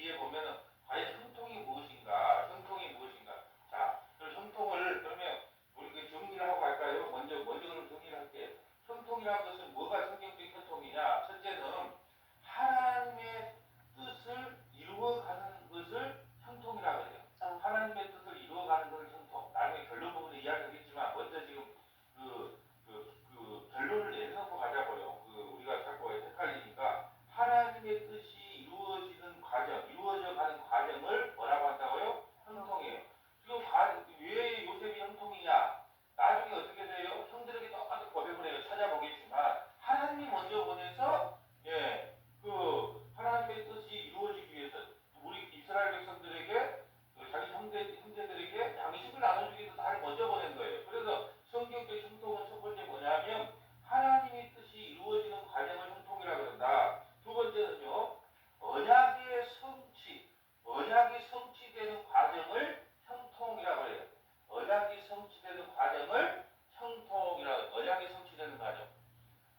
뒤에 보면은 과연 형통이 무엇인가? 형통이 무엇인가? 자, 그럼 형통을 그러면 우리 그 정리를 하고 갈까요? 먼저 그럼 정리를 할게요. 형통이라는 것은 뭐가 성경적 형통이냐? 첫째는 하나님의 뜻을 이루어가는 것을 형통이라고 해요. 하나님의 뜻을 이루어가는 것을 형통. 나중에 결론 부분에 이야기하겠지만 먼저 지금 그 결론을 내려놓고 가자고요. 우리가 자꾸 헷갈리니까 하나님의 뜻이 이루어지는 과정, 이루어져 가는 과정을 뭐라고 한다고요? 형통이에요. 지금 왜 요셉이 형통이냐? 나중에 어떻게 돼요? 형들에게 똑같은 고백을 해요. 찾아보겠지만 하나님이 먼저 보내서 하나님의 뜻이 이루어지기 위해서 우리 이스라엘 백성들에게 자기 형제들에게 양식을 나눠주기 위해서 나를 먼저 보낸 거예요. 그래서 성경적 형통은 첫 번째 뭐냐면 하나님의 뜻이 이루어지는 과정을 형통이라고 그런다. 두 번째는요, 언약의 성취되는 과정을 형통이라고 해요. 언약이 성취되는 과정을 언약이 성취되는 과정.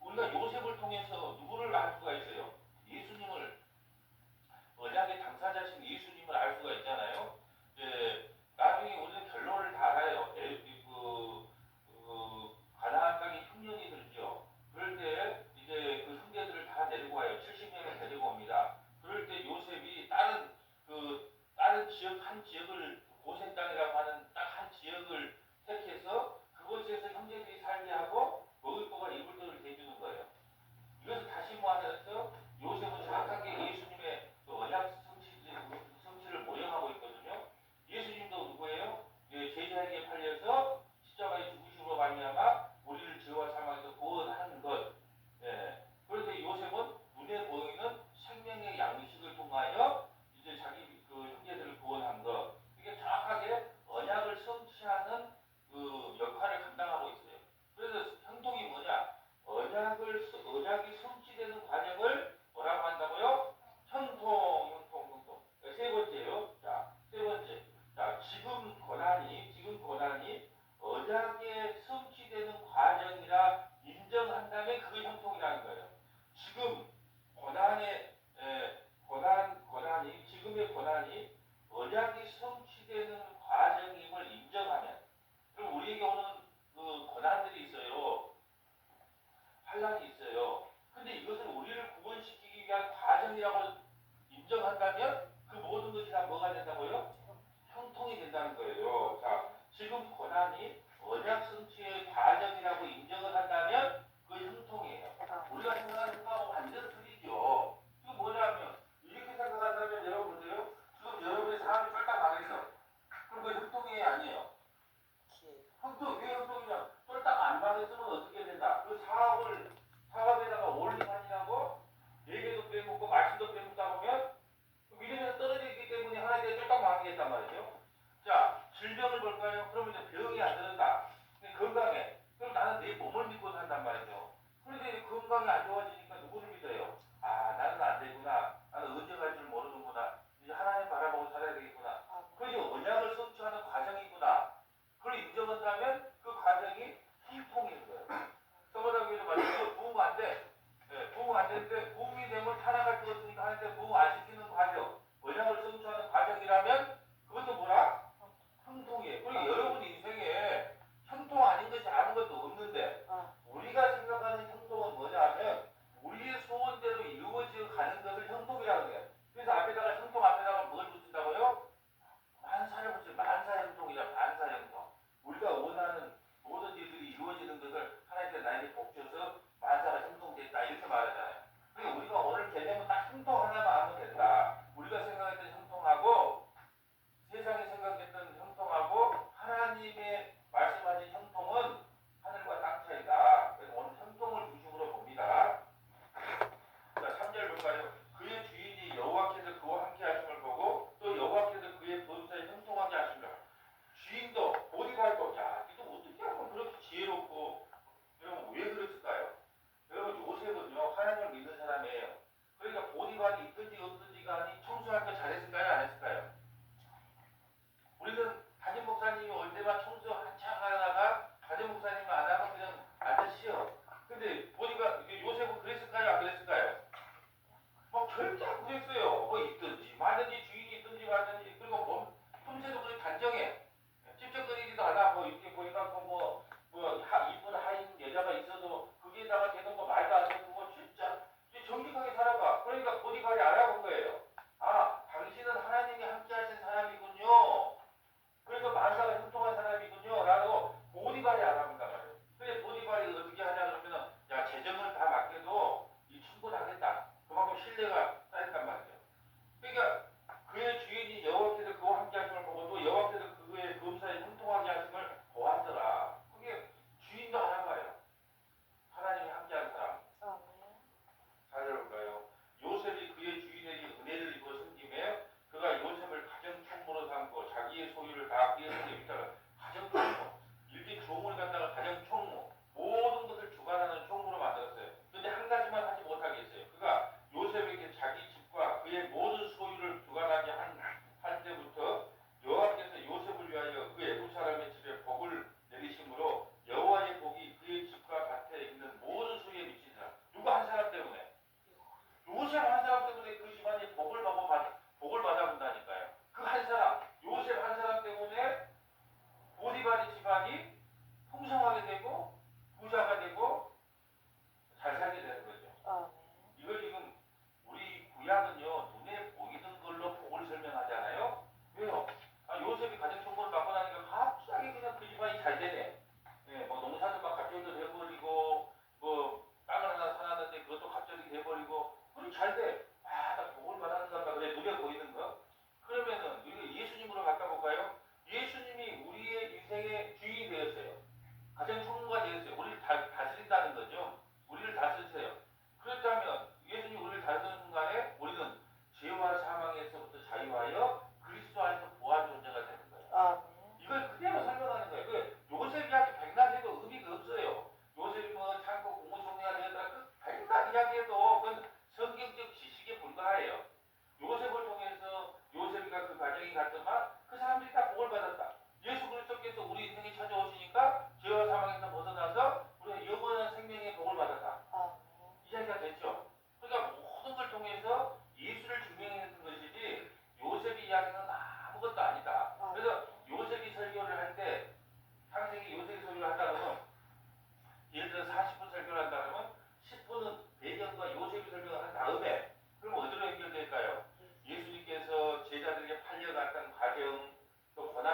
우리가 요셉을 통해서 누구를 알 수가 있어요? 예수님을, 언약의 당사자신 예수님을 알 수가 있잖아요. 나중에 우리는 결론을 다 알아요. 가나안 땅에 흉년이 들죠. 그럴 때 이제 그 형제들을 다 데리고 와요. 70명을 데리고 옵니다. 그럴 때 요셉이 다른 한 지역을 고센 땅이라고 하는 딱 한 지역을 택해서 그곳에서 형제들이 살게 하고 먹을 거와 입을 것을 대주는 거예요. 이것을 다시 모아서 요셉은 정확하게 예수님의 언약 성취를 모형하고 있거든요. 예수님도 누구예요? 제자에게 팔려서 십자가에 죽으심으로 말미암아 우리를 죄와 사망에서 구원하는 것. 그런데 요셉은 눈에 보이는 생명의 양식을 통하여 이제 자기 그 형제들을 구원한 것. 이게 정확하게 언약을 성취하는 그 역할을 감당하고 있어요. 그래서 형통이 뭐냐? 언약이 성취되는 과정을 뭐라고 한다고요? 형통. 세 번째요. 세 번째. 지금 고난이 언약의 성취되는 과정이라 인정한다면 그게 형통이라는 거예요. 지금 지금의 고난이 언약이 성취되는 과정임을 인정하면, 그럼 우리에게 오는 그 고난들이 있어요. 환란이 있어요. 근데 이것을 우리를 구원시키기 위한 과정이라고 인정한다면 그 모든 것이 다 뭐가 된다고요? 형통이 된다는 거예요. 지금 고난이 언약 성취의 과정이라고 인정을 한다면 그 형통이에요. 우리가 생각하는 형통하고 완전 틀리죠. 이거 뭐냐면 이렇게 생각한다면 여러분 보세요. 지금 여러분의 사업이 쫄딱 망했어. 그럼 그 형통이 아니에요. 왜 형통이냐? 쫄딱 안 망했으면 어떻게 된다? 그 사업에다가 올림하느라고 예배도 빼먹고 말씀도 빼먹다 보면 믿음에서 떨어져 있기 때문에 하나님께 쫄딱 망하겠단 말이죠. 질병을 볼까요? 그러면 이제 병이 안 들었다. 건강해. 그럼 나는 내 몸을 믿고 산단 말이죠. 그런데 건강이 안 좋아지니까 누구를 믿어요? 나는 안 되구나. 나는 언제 갈 줄 모르는구나. 이제 하나님 바라보고 살아야 되겠구나. 그게 언약을 성취하는 과정이구나. 그걸 인정한다면 그 과정이 형통인 거예요. 서머나기도 말이죠. 부흥 안 돼. 부흥 안 되는데 부흥이 되면 타락할 것 같으니까 하는데 부흥 안 시키는 과정. 언약을 성취하는 과정이라면 그것도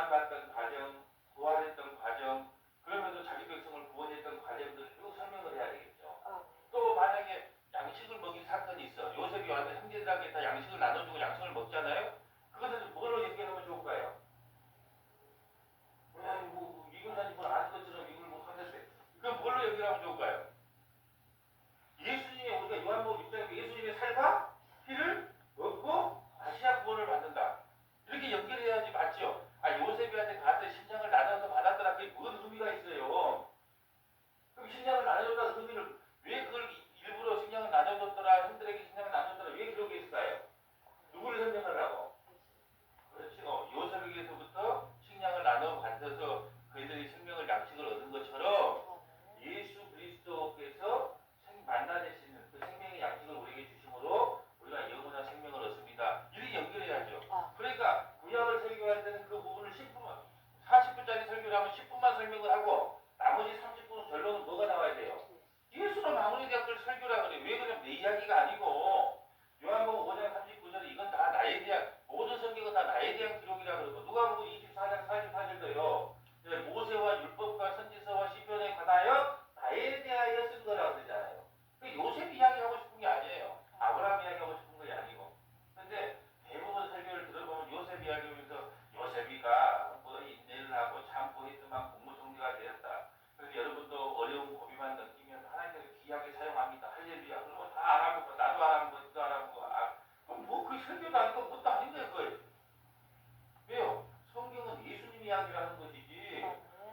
고난받던 과정, 부활했던 과정, 그러면서 자기 백성을 구원했던 과정들을 쭉 설명을 해야 되겠죠. 또 만약에 양식을 먹인 사건이 있어. 요셉이 와서 형제들에게 다 양식을 나눠주고 양식을 먹잖아요. 그것은 뭘로 연결하면 좋을까요? 아니 이걸 가지고 아는 것처럼 이걸 못 하는데 그럼 뭘로 연결하면 좋을까요? 예수님의 우리가 요한복음 6장에 예수님의 살과 피를 얻고 아시아 구원을 받는다. 이렇게 연결해야지 맞죠? 요셉이한테 가서 신장을 나눠서 받았더라. 그게 무슨 의미가 있어요? 그럼 신장을 나눠줬다는 의미를 왜 그걸 일부러 신장을 나눠줬더라, 형들에게 신장을 나눠줬더라 왜 그러게 했을까요? 누구를 설명하라고? 그렇죠. 요셉에게서부터 식량을 나눠 받아서 그들이 생명을 양식을 얻은 것처럼 예수 그리스도께서 만나내시는 그 생명의 양식을 우리에게 주심으로 우리가 영원한 생명을 얻습니다. 이렇게 연결해야죠. 그러니까 구약을 설교할 때는 그 부분을 10분만 40분짜리 설교를 하면 10분만 설명을 하고 나머지 30분은 결론은 뭐가 나와야 돼요? 예수로 마무리된 걸 설교라 그래요. 왜 그러면 내 이야기가 아니고 요한복음 5장 39절에 이건 다 나에 대한 모든 성경은 다 나에 대한 기록이라 그러고 누가복음 24장 44절도요. 모세와 율법과 선지서와 시편에 관하여 나에 대하여 쓴 거라고 그러잖아요. 요셉 이야기 하고 싶은 게 아니에요. 아브라함 이야기 하고 싶은 게 아니고. 근데 대부분 설교를 들어보면 요셉 이야기하면서 요셉이가 뭐 인내를 하고 참고 했더만 국무총리가 되었다. 그래서 여러분도 어려운 고비만 느끼면 하나님께서 귀하게 사용합니다. 할렐루야. 그러면 다 알아보고 나도 알아보고 너도 알아보고 그럼 뭐 그 설교도 아니고 뭣도 아닌데 그걸. 왜요? 성경은 예수님 이야기라는 것이지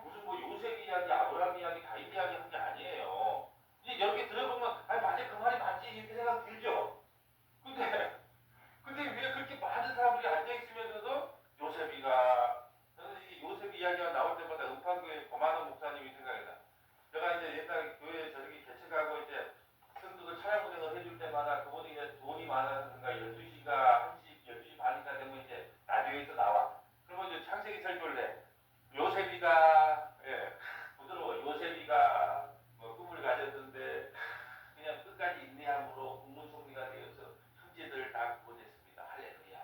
무슨 뭐 요셉 이야기, 아브라함 이야기, 다윗 이야기 하는 게 아니에요. 이제 이렇게 들어보면 맞아 그 말이 맞지 이렇게 생각 들죠. 근데 왜 그렇게 많은 사람들이 앉아있으면서도 요셉이가 저는 이 요셉 이야기가 나올 때마다 음파교회 고만호 목사님이 생각이 나. 제가 이제 옛날 교회 저기 개척하고 이제 성도들 찬양 운행을 해줄 때마다 그분이 이제 돈이 많아서 그런가 12시가 1시 12시 반인가 되면 이제 라디오에서 나와. 그러면 이제 창세기 설교를 해. 요셉이가 부드러워. 요셉이가 뭐 꿈을 가졌는데 그냥 끝까지 인내함으로 국무총리가 되어서 형제들을 다 구원했습니다. 할렐루야.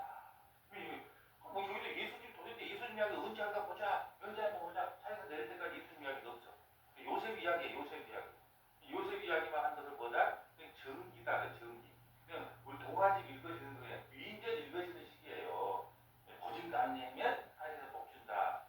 뭐 여기서 예수님 도대체 예수님 이야기 언제 할까 보자. 언제 한번 보자. 차에서 내릴 때까지 예수님 이야기가 없어. 요셉 이야기에 요셉 이야기. 요셉 이야기만 한 것은 뭐다? 그냥 정기다. 그 정기. 그냥 우리 동화집 읽으시는 거예요. 위인전 읽으시는 시기예요. 고집도 안 내면 하늘에서 복 준다.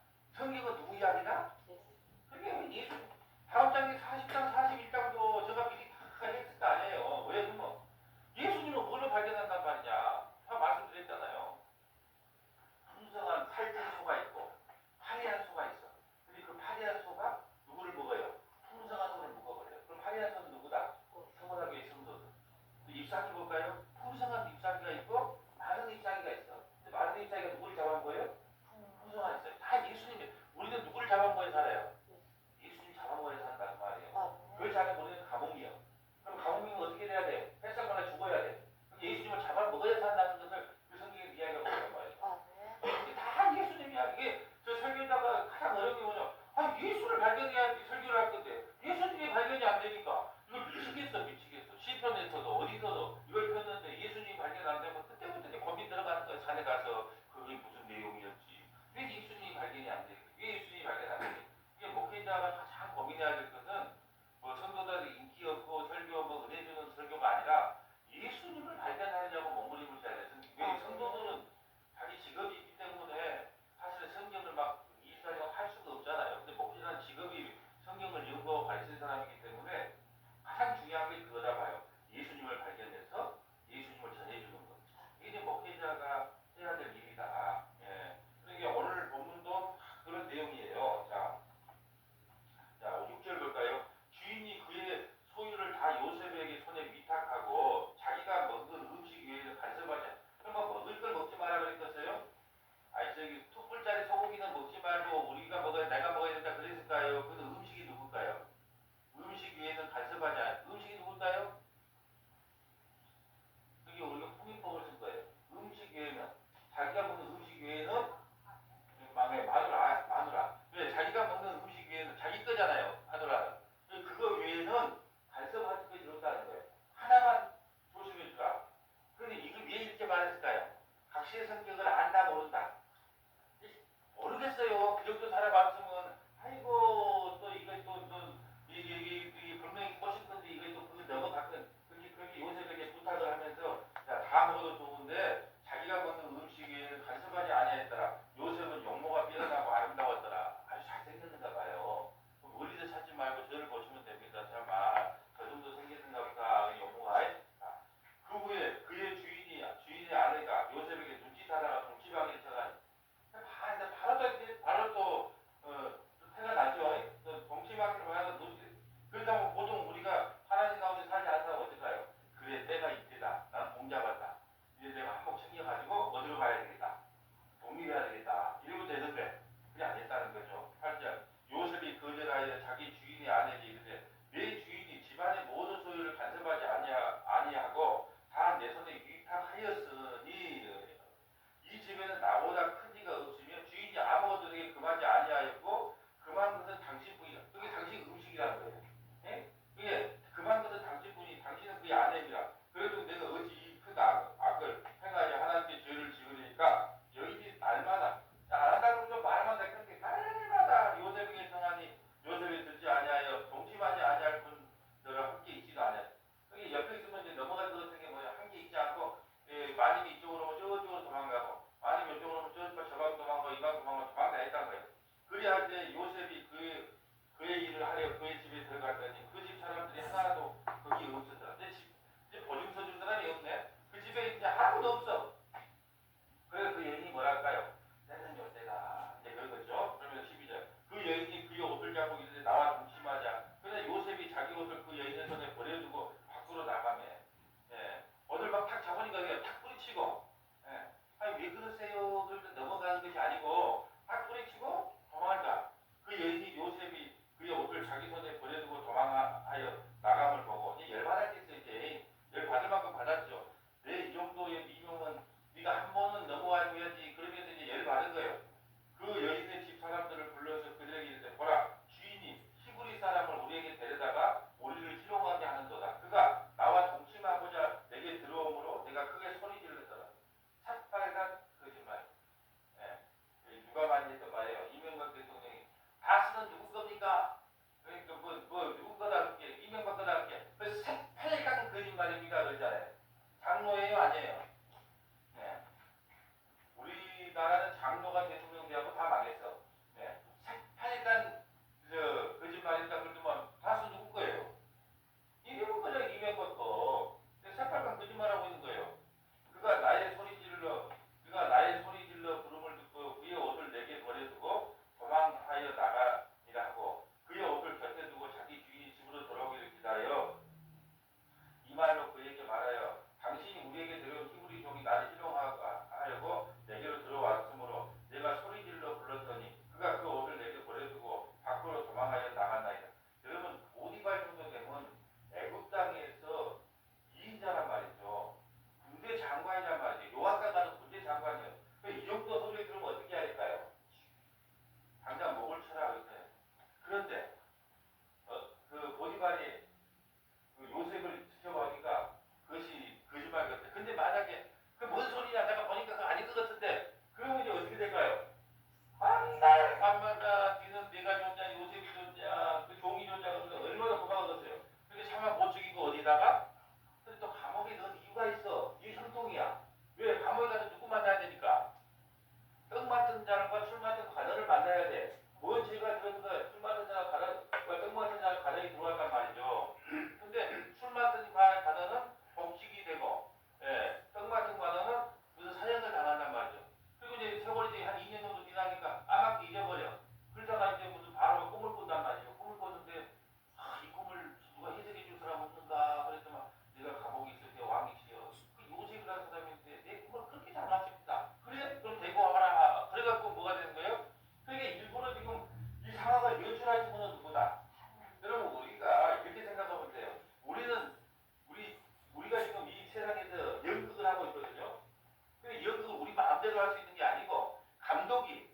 할 수 있는 게 아니고 감독이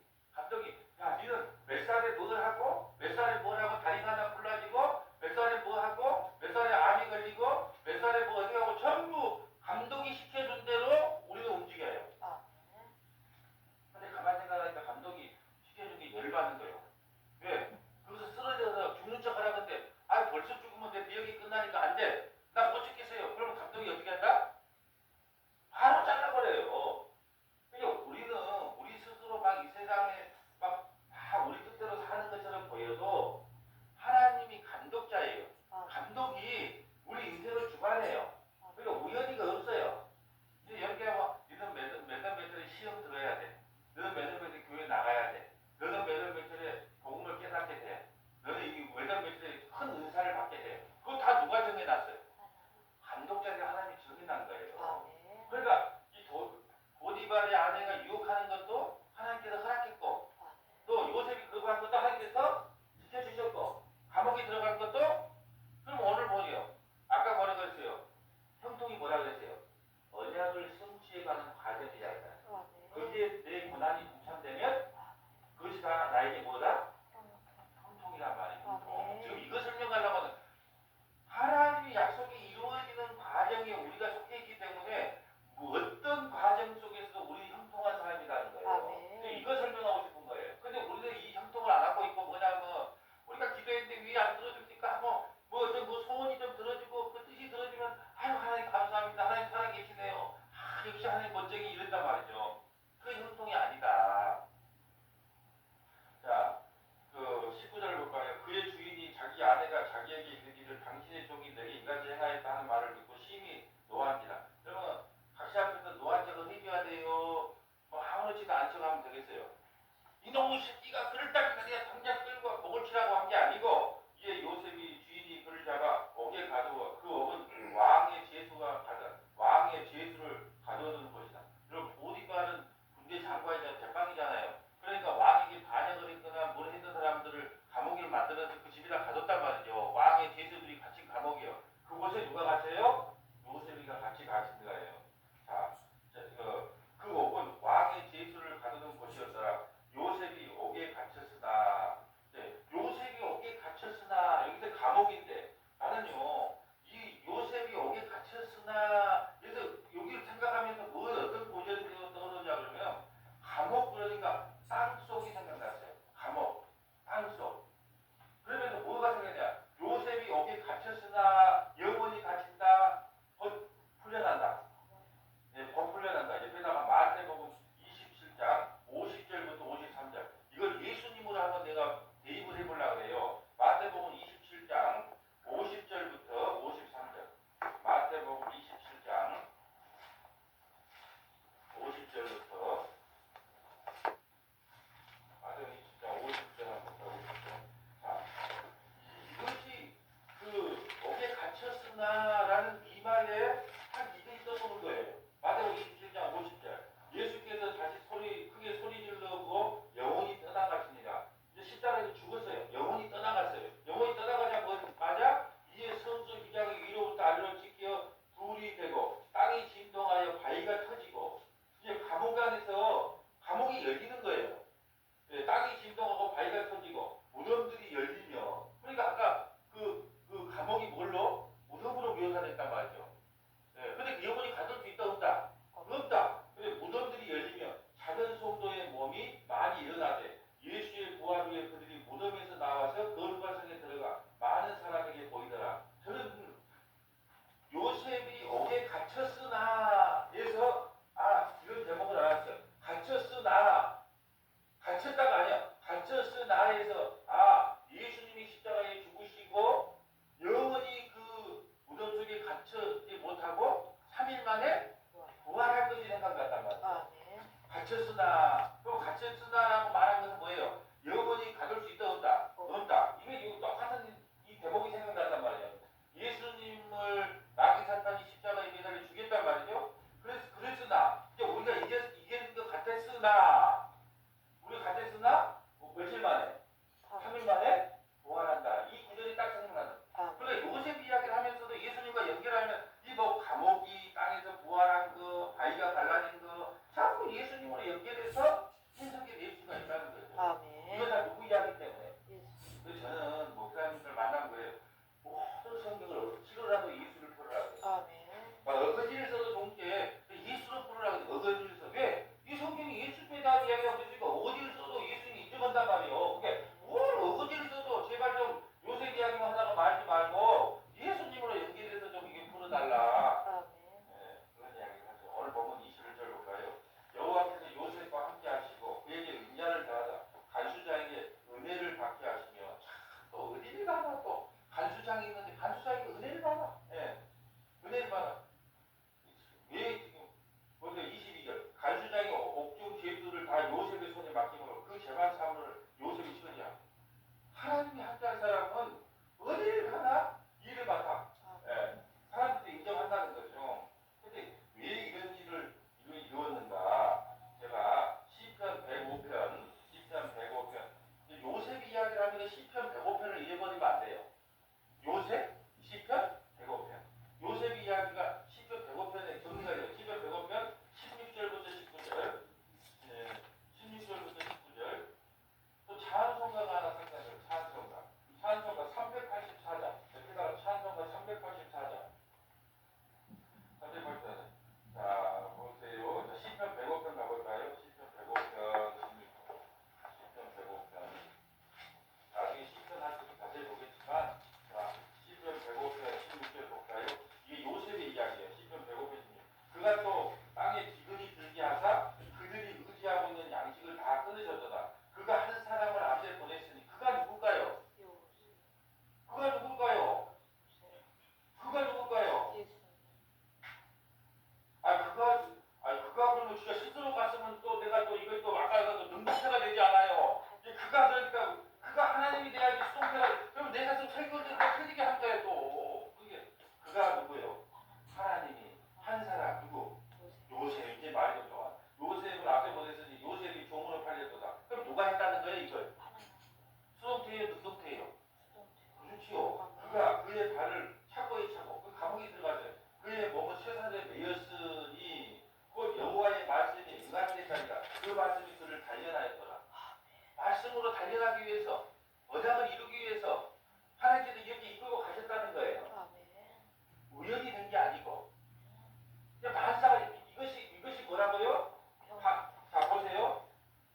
야 니는 몇 살에 뭘 하고 몇 살에 뭘 하고 다리가 하나 불러지고 몇 살에 뭐 하고 몇 살에 암이 걸리고 몇 살에 뭐 어디 하고 전부 감독이 시켜준 대로 우리는 움직여요. 근데 가만히 생각하니까 감독이 시켜준 게 열받는 거예요. 왜? 거기서 쓰러져서 죽는 척 하라 근데 아 벌써 죽으면 내 비역이 끝나니까 안 돼. 나 못 죽겠어요. 그러면 감독이 어떻게 한다? 바로 잘라버려요. 그러니까 우리는 우리 스스로 막 이 세상에 막 다 우리 뜻대로 사는 것처럼 보여도 하나님이 감독자예요. 감독이 우리 인생을 주관해요. 그러니까 우연히가 없어요. 이제 연기하고 너는 몇월 시험 들어야 돼. 너는 몇월 교회 나가야 돼. 너는 몇월에 복음을 깨닫게 돼. 너는 이 몇월에 큰 은사를 받게 돼. 그거 다 누가 정해놨어요? 감독자가 하나님이 정해놓은 거예요. 그러니까 이 보디발의 아내가 유혹하는 것도 하나님께서 허락했고 또 요셉이 그거 한 것도 하나님께서 지켜주셨고 감옥에 들어간 것도 그럼 오늘 뭐예요? 아까 뭐라고 했어요? 형통이 뭐라고 했어요? 언약을 성취해가는 과정이다. 거기에 내 고난이 동참되면 그것이 다 나에게 뭐다? 형통이란 말이에요. 형통. 지금 이거 설명하려고 하는 하나님의 약속이 이루어지는 과정에 우리가 속해 있기 때문에 뭐 어떤 과정 속에서도 우리 형통한 사람이라는 거예요. 이거 설명하고 싶은 거예요. 근데 우리는 이 형통을 안 하고 있고 뭐냐면 우리가 기도했는데 왜 안 들어줍니까? 뭐 어떤 뭐 소원이 좀 들어지고 그 뜻이 들어지면 아유 하나님 감사합니다. 하나님 살아계시네요. 역시 하나님 멋쟁이 이런단 말이죠. 그 형통이 아니다. 자, 그 19절 볼까요? 그의 주인이 자기 아내가 자기에게 이르기를 당신의 종이 내게 이같이 행하였다 하는 말을 듣고 심히 노한지라. 그러면 각시 앞에서 노한 척을 해줘야 돼요. 뭐 아무렇지도 않은 척 하면 되겠어요. 이놈의 새끼가 그럴 따니까 내가 당장 끌고 목을 치라고 한 게 아니고 이에 요셉이 주인이 그를 잡아 옥에 가두어 그 옥은 왕의 죄수를 가둬두는 것이다. 그럼 보디발은 군대 장관이자 대빵이잖아요. 그러니까 왕에게 반역을 했거나 뭘 했던 사람들을 감옥에 만들어서 그 집에다 가뒀단 말이죠. 왕의 죄수들이 갇힌 감옥이요. 그곳에 누가 갇혀요? 요셉이가 같이 갇힌 거예요. 자, 그 옥은 왕의 죄수를 가두는 곳이었더라. 요셉이 옥에 갇혔으나, 요셉이 옥에 갇혔으나 여기서 감옥인데 나는요 이 요셉이 옥에 갇혔으나 그래서 여기를 생각하면서 뭘 어떤 고전이 떠오르냐 그러면 감옥 그러니까 땅속이 생각났어요. 감옥, 땅속. 그러면서 뭐가 생각냐? 요셉이 옥에 갇혔으나 영원히 갇힌다. 곧 풀려난다. 곧 풀려난다. 옆에다가 마태복음 27장 50절부터 53절. 이걸 예수님으로 한번 내가 대입을 해보려고 해요. 마태복음 27장 50절부터 53절. 마태복음 27장 50절부터 마태복음 27장 50절부터 50절. 자, 이것이 그 옥에 갇혔으나라는 이 말에 딱 이게 떠오는 거예요. 마태복음 27장 50절. 예수께서 다시 크게 소리 질러고 영혼이 떠나가시니라. 이제 십자가에서 죽었어요. 영혼이 떠나갔어요. 영혼이 떠나가자 맞아? 이제 성소 휘장이 위로부터 아래로 찢겨 불이 되고 땅이 진동하여 바위가 터지고 이제 감옥 안에서 감옥이 열리는 거예요. 땅이 진동하고 바위가 터지고 무덤들이 열리며 그러니까 아까 그 감옥이 뭘로? 무덤으로 묘사됐단 말이죠. 근데 그 영혼이 가둘 수 있다 없다? 없다. 근데 무덤들이 열리며 작은 성도의 몸이 많이 일어나되 예수의 부활 후에 그들이 무덤에서 나와서 거룩한 성에 들어가 많은 사람에게 보이더라. 저는 요셉이 옥에 갇혔으나 에서 이런 제목을 알았어요. 갇혔다가 아니야. 갇혔으나에서 예수님이 십자가에 죽으시고 영원히 그 무덤 속에 갇혔지 못하고 3일 만에 부활할 것이 생각났단 말이에요. 갇혔으나 그럼 갇혔으나라고 말한 것은 뭐예요? 영원히 가둘 수 있다 없다? 없다. 이게 똑같은 이 대목이 생각난단 말이에요. 예수님을 마귀 사탄이 십자가에 매달려 죽였단 말이죠. 그랬으나 이제 우리가 이게 것 같았으나 우리 같았으나 며칠 만에 3일 만에 부활한다. 이 구절이 딱 생각나는. 그러니까 요셉 이야기를 하면서도 예수님과 연결하면 이 뭐 감옥이 땅에서 부활한 거, 바위가 갈라진 거 자꾸 예수님으로 연결. 있는 양식을 다 끊으셨도다. 그가 한 사람을 앞에 보냈으니 그가 누굴까요? 그가 누굴까요? 그가 누굴까요? 그가 그러면 진짜 스스로 갔으면 또 내가 또 이걸 또 아까 또 능동태가 되지 않아요. 이제 그가 그러니까 그가 하나님이 돼야지 수동태가 그럼 내가 좀 설교를 틀리게 한 거예요 또. 그게 그가 누구예요? 하나님이 한 사람 누구? 요셉. 이제 말이 좀 좋아. 요셉을 앞에 보냈으니 요셉이 종으로 팔렸도다. 그럼 누가 했다는 거예요 이걸? 수동태예요 능동태예요? 그렇지요. 그가 그의 발을 차고에 차고 그 감옥에 들어가서 그의 몸을 쇠사슬에 매였으니 곧 여호와의 말씀이 응하리니라. 그 말씀이 그를 단련하였더라. 말씀으로 단련하기 위해서 언약을 이루기 위해서 하나님께서 이렇게 이끌고 가셨다는 거예요. 우연히 된 게 아니고 만사가 이것이 뭐라고요? 자 보세요.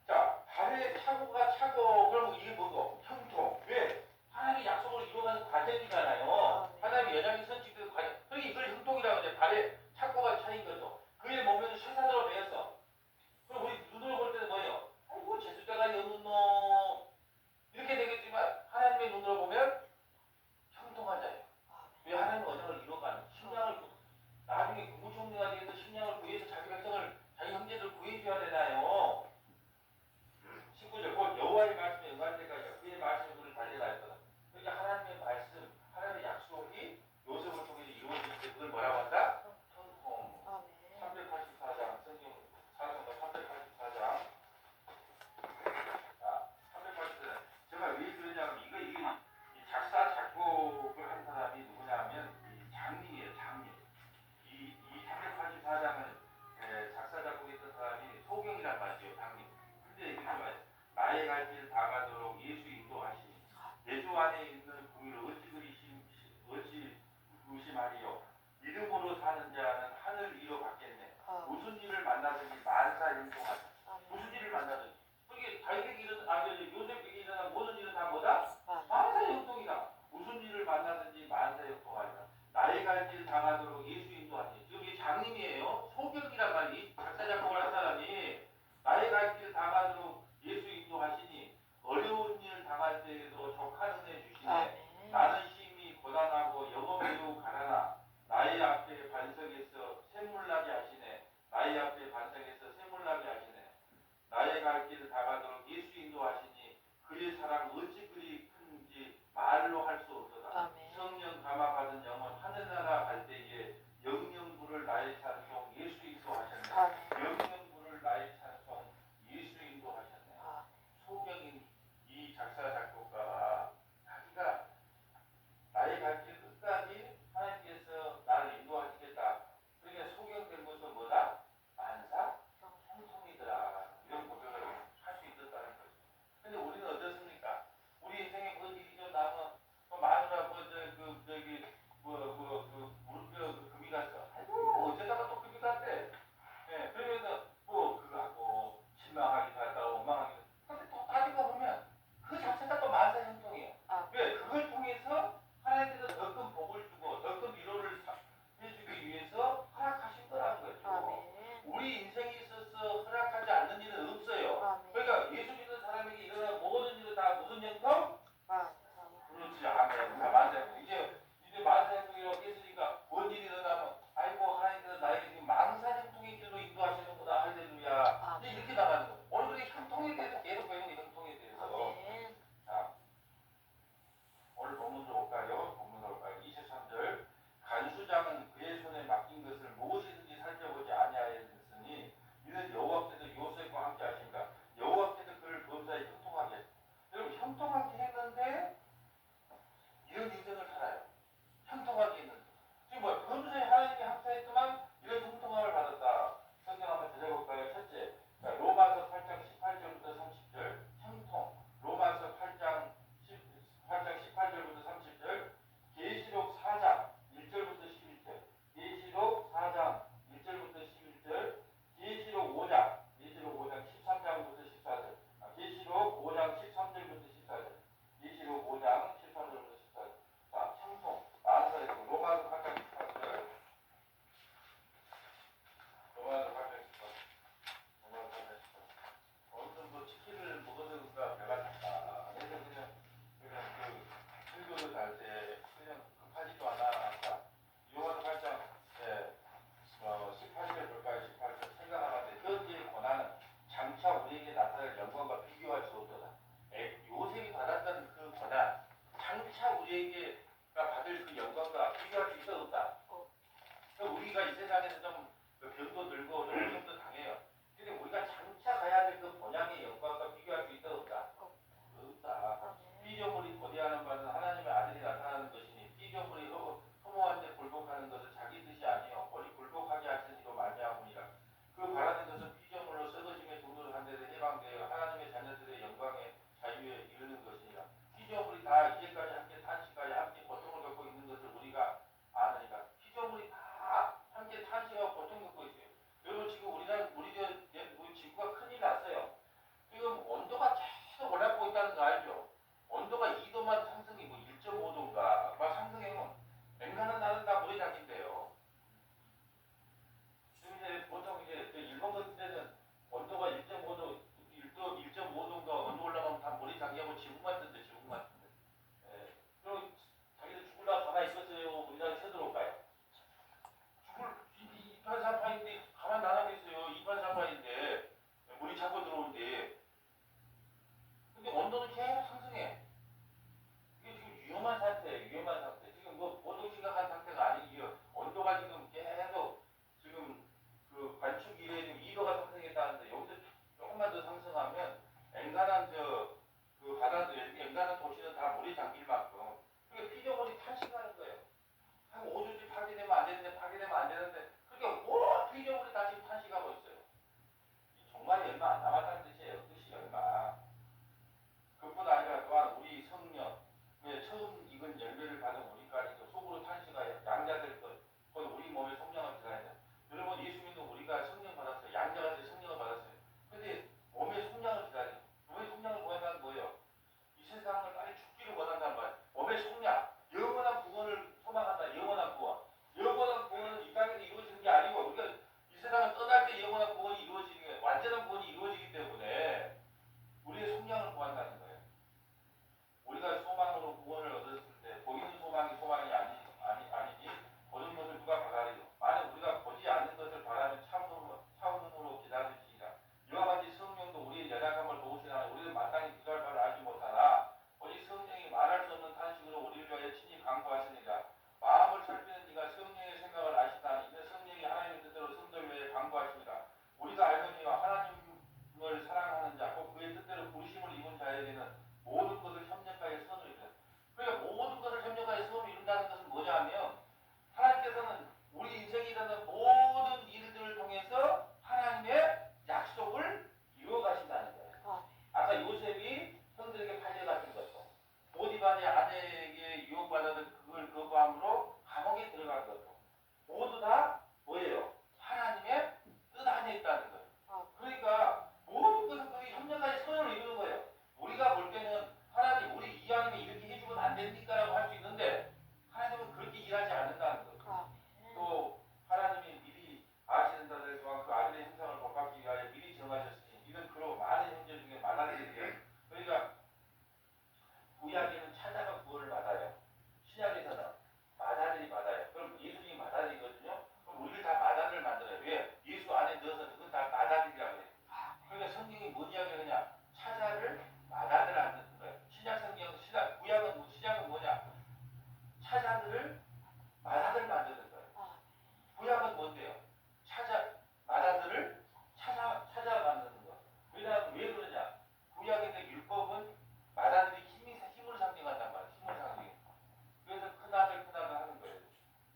자 발에 차고가 차고 그러면 이게 뭐고? 형통. 왜? 하나님의 약속을 이루어가는 과정이잖아요. 하나님의 연약이 선취된 과정. 그러니까 이걸 형통이라고 해요. 발에 착고가 차인 거죠. 그의 몸에는 쇠사슬로 매였어. 그럼 우리 눈으로 볼 때는 뭐예요? 아이고 제수대가리 없는 놈 이렇게 되겠지만 하나님의 눈으로 보면 형통한 자예요. 왜 하나님의 언약을 이루어가는 식량을 나중에 국무총리가 되어서 식량을 구해서 자기 백성을 자기 형제들 구해줘야 되나요? 19절 곧 여호와의 말씀에 응할 때까지 그의 말씀이 그를 달려나였다. 그러니까 하나님의 말씀, 하나님의 약속이 요셉을 통해서 이루어질 때 그걸 뭐라고 한다? 형통. 384장 성경 사도행전 384장. 자, 384장. 제가 왜 그러냐면 이 작사 작곡을 한 사람이 누구냐면 이 장님이에요. 장님. 이 384장은 작사 작곡했던 사람이 소경이란 말이에요. 장님. 근데 이게 좀 나의 갈 길 다 가도록 예수 인도하시니 예수 안에 있는 구유를 어찌 의심하리요. 이름으로 사는 자는 하늘 위로 받겠네. 무슨 일을 만나든지 만사 형통하시. 무슨 일을 만나든지. 그게 다윗에게 요셉에게 일어난 모든 일은 다 뭐다? 만사 형통이다. 무슨 일을 만나든지 만사 형통하리라. 나의 갈 길 다 가도록 예수 인도하시니. 지금 이 장님이에요. 소경이란 말이 작사 작곡을 한 사람이 나의 갈 길 다 가도록 예수 인도하시니 어려운 일 당할 때에도 족한 은혜 주시네. 나는 심히 고단하고 영업 매우 가라나 나의 앞에 반석에서 샘물나게 하시네. 나의 앞에 반석에서 샘물나게 하시네. 나의 갈 길 다 가도록 예수 인도하시니 그의 사랑 어찌 그리 큰지 말로 할 수 없도다. 성령 감화 받은 영혼 하늘나라 갈 때에 영영부를 나의 찬송 예수 인도하셨네. 영영부를 나의 찬송 예수 인도하셨네. 소경인 이 작사 작곡가가 자기가 나의 갈 길 끝까지 하나님께서 나를 인도하시겠다. 그러니까 소경된 것은 뭐다? 만사 형통이더라. 이런 고백을 할 수 있었다는 거죠. 근데 우리는 어떻습니까? 우리 인생에 무슨 일이 좀 나면 마누라 상승하면 엔간한 그 바다도 엔간한 도시는 다 물에 잠길 만큼 그러니까 피조물이 탄식하는 거예요. 한 5주 뒤 파괴되면 안 되는데 파괴되면 안 되는데 그러니까 뭐 피조물이 다 지금 탄식하고 있어요. 정말 얼마 안 남았다는 뜻이에요. 뜻이 얼마. 그뿐 아니라 또한 우리 성령 처음 익은 열매를 받은 우리까지 속으로 탄식하여 양자될 것 곧 우리 몸에 성령을 들어야 돼요. 여러분 예수 믿는 우리가 성령 받았어요. 양자가 돼 성령을 받았어요. 근데 몸에 성령을 들어야 돼요. 몸에 성령을 원한다는 거예요. 이 세상을 빨리 죽기를 원한단 말이에요. 몸의 속량, 영원한 구원을 소망한다. 영원한 구원. 영원한 구원은 이 땅에서 이루어지는 게 아니고 우리가 이 세상을 떠날 때 영원한 구원이 이루어지는 게 완전한 구원이 이루어지기 때문에 우리의 속량을 구한다는 거예요. 우리가 소망으로 구원을 얻었을 때 보이는 소망이 아니니 보는 것을 누가 바라리요. 만약 우리가 보지 않는 것을 바라면 차원으로 기다리시리라. 이와 같이 성령도 우리의 연약함을 도우시나 우리는 마땅히 구할 바를 알지 못하나 오직 성령이 말할 수 없는 탄식으로 우리를 위하여 친히 강구하시니라. 마음을 살피는 이가 성령의 생각을 아시다니 이는 성령이 하나님의 뜻대로 성도를 위하여 강구하십니다. 우리가 알거니와 하나님을 사랑하는 자 곧 그의 뜻대로 부르심을 입은 자에게는 모든 것을 협력하여 선을 이룬다. 그러니까 모든 것을 협력하여 선을 이룬다는 것은 뭐냐면 하나님께서는 우리 인생에 일어나는 모든 일들을 통해서 하나님의 약속을 이루어 가신다는 거예요. 아까 요셉이 형들에게 팔려갔던 것도 보디발의 아내에게 유혹받아서 그걸 거부함으로 감옥에 들어간 것도 모두 다 뭐예요? 하나님의 뜻 안에 있다는 거예요. 그러니까 모든 것은 그게 협력하여 선을 이루는 거예요. 우리가 볼 때는 하나님 우리 이왕이면 이렇게 해주면 안 됩니까? 라고 할 수 있는데 하나님은 그렇게 일하지 않는다는 거예요. 또 하나님이 미리 아시는 자들 또한 그 아들의 형상을 복받기 위하여 미리 정하셨으니 이런 그로 많은 형제 중에 마다들이에요. 그러니까 구약에는 찾아가 구원을 받아요. 신약에서는 마다들이 받아요. 그럼 예수님이 마다들이거든요. 그럼 우리를 다 마다를 만들어요. 왜? 예수 안에 넣어서 그건 다 마다들이라고 해요. 그러니까 성경이 뭔 이야기를 하냐? 찾아를 마다들 하는 거예요. 신약 성경, 신약은 뭐냐? 찾아들을 마다들 만드는 거예요. 구약은 뭔데요? 마다들을 찾아 만드는 거. 왜냐하면 왜 그러냐? 구약의 율법은 마다들이 힘을 상징한단 말이에요. 힘을 상징해. 그래서 큰아들 하는 거예요.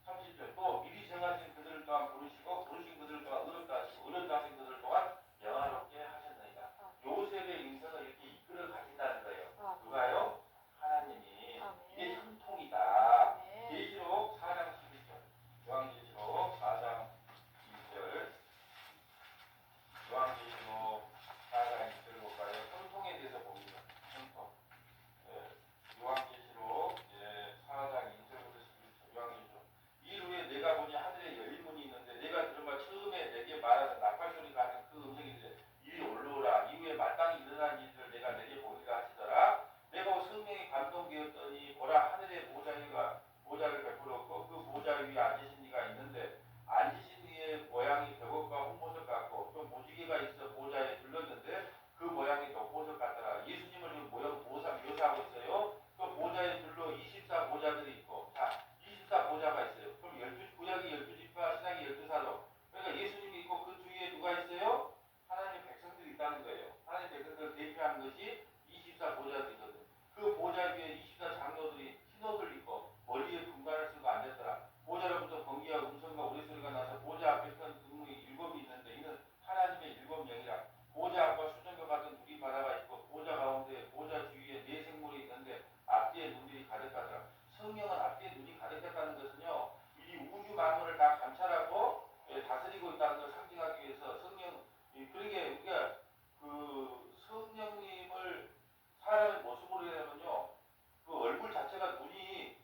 30절 또 미리 정하신 그들을 또한 부르시고 부르신 그들을 또한 의롭다 하시고 의롭다 하신 그들을 또한 영화롭게 하셨느니라. 요셉의 인생을 이렇게 이끌어 가신다는 거예요. 누가요? 하나님이. 이게 형통이다. 계시록 4장 11절. 요한계시록 4장 2절. 요한계시록 4장 2절을 볼까요? 형통에 대해서 봅니다. 형통. 요한계시록 4장 2절부터 11절. 요한계시록. 이후에 내가 보니 하늘에 열린 문이 있는데 내가 들은 바 처음에 내게 말하는 나팔 소리가 하는 그 음성이 이리 올라오라. 이후에 마땅히 일어난 일들을 내가 내게 보이라 하시더라. 내가 성령이 감동되었더니 보라 하늘의 보좌를 베풀었고 그 보좌 위에 앉으신 이가 있는데 앉으신 이의 모양이 벽옥과 홍보석 같고 또 무지개가 있어 보좌에 둘렀는데 그 모양이 덕보석 같더라. 예수님을 지금 묘사하고 있어요. 또 보좌에 둘러 24 보좌들이 있고 자 24 보좌가 있어요. 그럼 구약이 12지파 신약이 12사도 그러니까 예수님이 있고 그 주위에 누가 있어요? 하나님의 백성들이 있다는 거예요. 하나님의 백성들을 대표하는 것이 24 보좌들이거든. 그 보좌 위에 24 장로들이 흰 옷을 입고 머리에 금관을 쓰고 앉았더라. 보좌로부터 번개와 음성과 우레소리가 나서 보좌 앞에 선 등문이 7이 있는데 이는 하나님의 7명이라. 보좌 앞과 수정과 같은 물이 바다가 있고 보좌 가운데 보좌 주위에 네 생물이 있는데 앞뒤에 눈이 가득하더라. 성령은 앞뒤에 눈이 가득했다는 것은요. 이 우주 만물을 다 감찰하고 다스리고 있다는 걸 상징하기 위해서 성령 그러게 우리가 그 성령님을 사람의 모습으로 하면요. 그 얼굴 자체가 눈이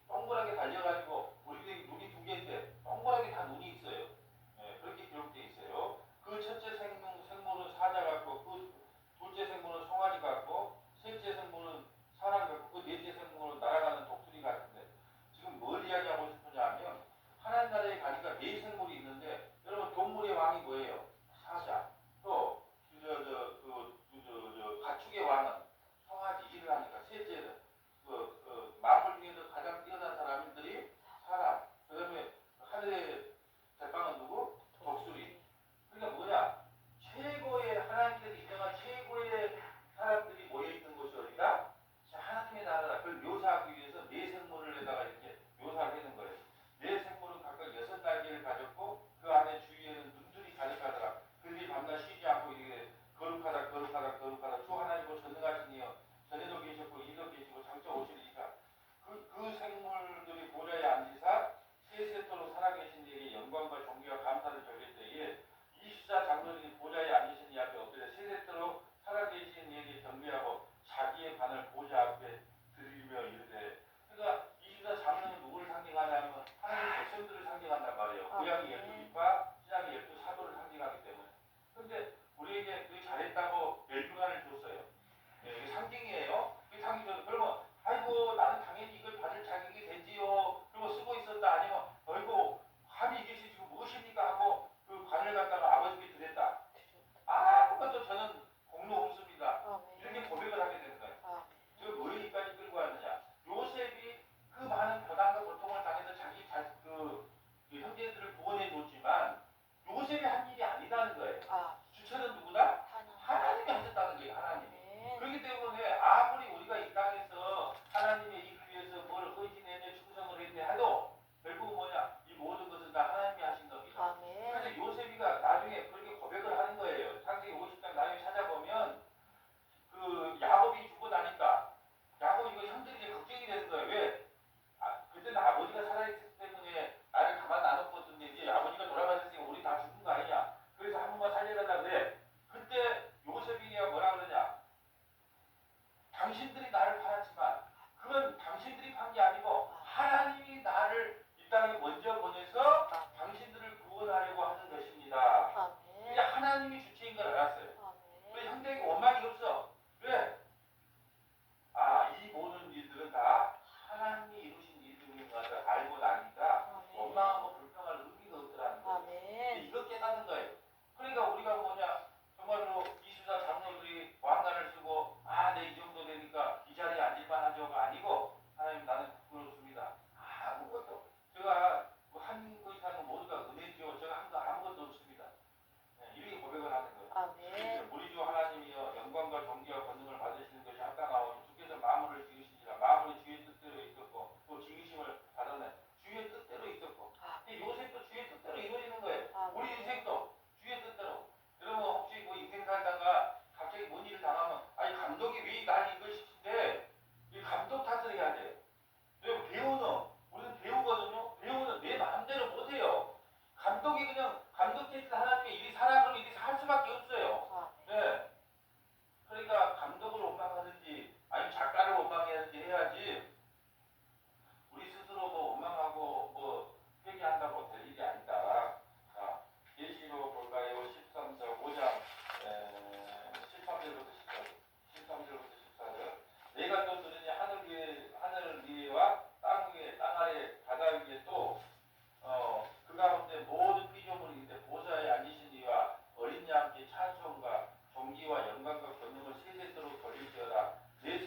영광과 권능을 세세토록 돌릴지어다. 내